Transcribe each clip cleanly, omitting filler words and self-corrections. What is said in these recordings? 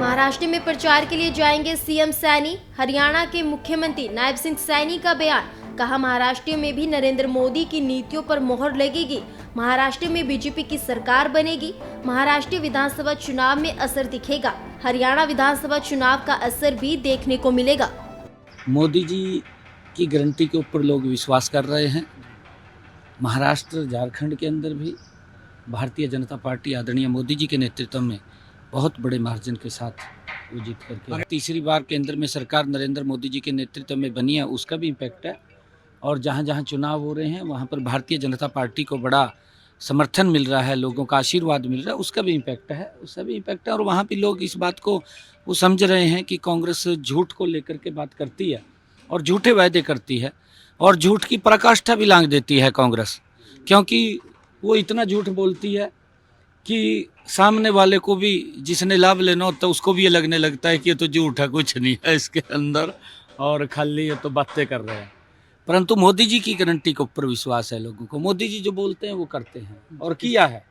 महाराष्ट्र में प्रचार के लिए जाएंगे सीएम सैनी। हरियाणा के मुख्यमंत्री नायब सिंह सैनी का बयान। कहा, महाराष्ट्र में भी नरेंद्र मोदी की नीतियों पर मोहर लगेगी। महाराष्ट्र में बीजेपी की सरकार बनेगी। महाराष्ट्र विधानसभा चुनाव में असर दिखेगा। हरियाणा विधानसभा चुनाव का असर भी देखने को मिलेगा। मोदी जी की गारंटी के ऊपर लोग विश्वास कर रहे हैं। महाराष्ट्र, झारखंड के अंदर भी भारतीय जनता पार्टी आदरणीय मोदी जी के नेतृत्व में बहुत बड़े मार्जिन के साथ वो जीत करके तीसरी बार केंद्र में सरकार नरेंद्र मोदी जी के नेतृत्व में बनी है, उसका भी इम्पैक्ट है। और जहाँ जहाँ चुनाव हो रहे हैं वहाँ पर भारतीय जनता पार्टी को बड़ा समर्थन मिल रहा है, लोगों का आशीर्वाद मिल रहा है, उसका भी इम्पैक्ट है, उसका भी इम्पैक्ट है। और वहाँ पे लोग इस बात को वो समझ रहे हैं कि कांग्रेस झूठ को लेकर के बात करती है और झूठे वायदे करती है और झूठ की पराकाष्ठा भी लांघ देती है कांग्रेस, क्योंकि वो इतना झूठ बोलती है कि सामने वाले को भी जिसने लाभ लेना होता है उसको भी ये लगने लगता है कि ये तो झूठ है, कुछ नहीं है इसके अंदर और खाली ये तो बातें कर रहे हैं। परंतु मोदी जी की गारंटी के ऊपर विश्वास है लोगों को। मोदी जी जो बोलते हैं वो करते हैं और किया है।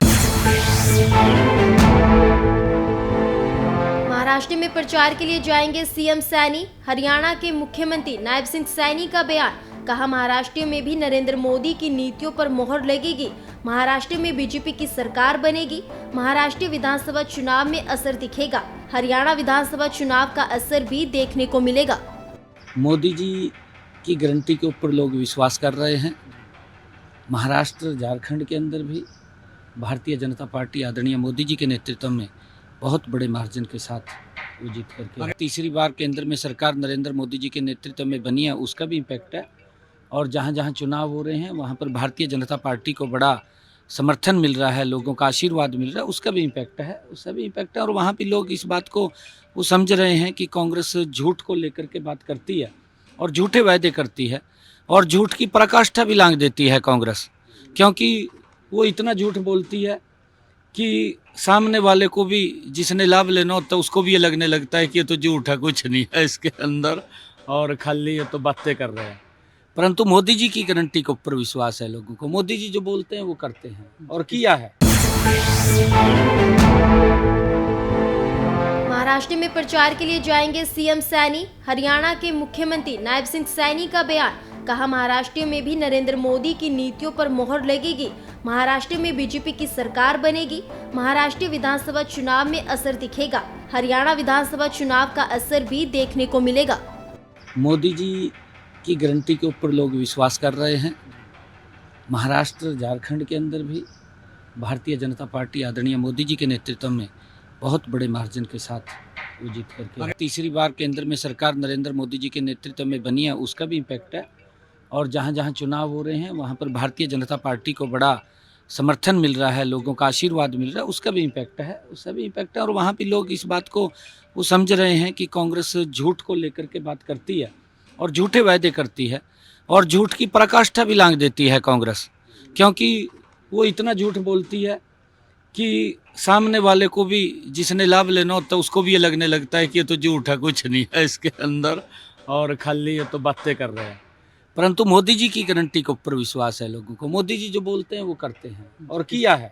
महाराष्ट्र में प्रचार के लिए जाएंगे सीएम सैनी। हरियाणा के मुख्यमंत्री नायब सिंह सैनी का बयान। कहा, महाराष्ट्र में भी नरेंद्र मोदी की नीतियों पर मोहर लगेगी। महाराष्ट्र में बीजेपी की सरकार बनेगी। महाराष्ट्र विधानसभा चुनाव में असर दिखेगा। हरियाणा विधानसभा चुनाव का असर भी देखने को मिलेगा। मोदी जी की गारंटी के ऊपर लोग विश्वास कर रहे हैं। महाराष्ट्र, झारखंड के अंदर भी भारतीय जनता पार्टी आदरणीय मोदी जी के नेतृत्व में बहुत बड़े मार्जिन के साथ वो जीत करके तीसरी बार केंद्र में सरकार नरेंद्र मोदी जी के नेतृत्व में बनी है, उसका भी इम्पैक्ट है। और जहाँ जहाँ चुनाव हो रहे हैं वहाँ पर भारतीय जनता पार्टी को बड़ा समर्थन मिल रहा है, लोगों का आशीर्वाद मिल रहा है, उसका भी इम्पैक्ट है, उसका भी इम्पैक्ट है। और वहाँ पे लोग इस बात को वो समझ रहे हैं कि कांग्रेस झूठ को लेकर के बात करती है और झूठे वायदे करती है और झूठ की पराकाष्ठा भी लांघ देती है कांग्रेस, क्योंकि वो इतना झूठ बोलती है कि सामने वाले को भी जिसने लाभ लेना होता है उसको भी ये लगने लगता है कि ये तो झूठ है, कुछ नहीं है इसके अंदर और खाली ये तो बातें कर रहे हैं। परंतु मोदी जी की गारंटी के ऊपर विश्वास है लोगों को। मोदी जी जो बोलते हैं वो करते हैं और किया है। महाराष्ट्र में प्रचार के लिए जाएंगे सीएम सैनी। हरियाणा के मुख्यमंत्री नायब सिंह सैनी का बयान। कहा, महाराष्ट्र में भी नरेंद्र मोदी की नीतियों पर मोहर लगेगी। महाराष्ट्र में बीजेपी की सरकार बनेगी। महाराष्ट्र विधानसभा चुनाव में असर दिखेगा। हरियाणा विधानसभा चुनाव का असर भी देखने को मिलेगा। मोदी जी की गारंटी के ऊपर लोग विश्वास कर रहे हैं। महाराष्ट्र, झारखंड के अंदर भी भारतीय जनता पार्टी आदरणीय मोदी जी के नेतृत्व में बहुत बड़े मार्जिन के साथ वो जीत करके तीसरी बार केंद्र में सरकार नरेंद्र मोदी जी के नेतृत्व में बनी है, उसका भी इम्पैक्ट है। और जहाँ जहाँ चुनाव हो रहे हैं वहाँ पर भारतीय जनता पार्टी को बड़ा समर्थन मिल रहा है, लोगों का आशीर्वाद मिल रहा है, उसका भी इम्पैक्ट है, उसका भी इम्पैक्ट है। और वहाँ पे लोग इस बात को वो समझ रहे हैं कि कांग्रेस झूठ को लेकर के बात करती है और झूठे वायदे करती है और झूठ की पराकाष्ठा भी लांघ देती है कांग्रेस, क्योंकि वो इतना झूठ बोलती है कि सामने वाले को भी जिसने लाभ लेना होता है उसको भी ये लगने लगता है कि ये तो झूठ है, कुछ नहीं है इसके अंदर और खाली ये तो बातें कर रहे हैं। परंतु मोदी जी की गारंटी के ऊपर विश्वास है लोगों को। मोदी जी जो बोलते हैं वो करते हैं और किया है।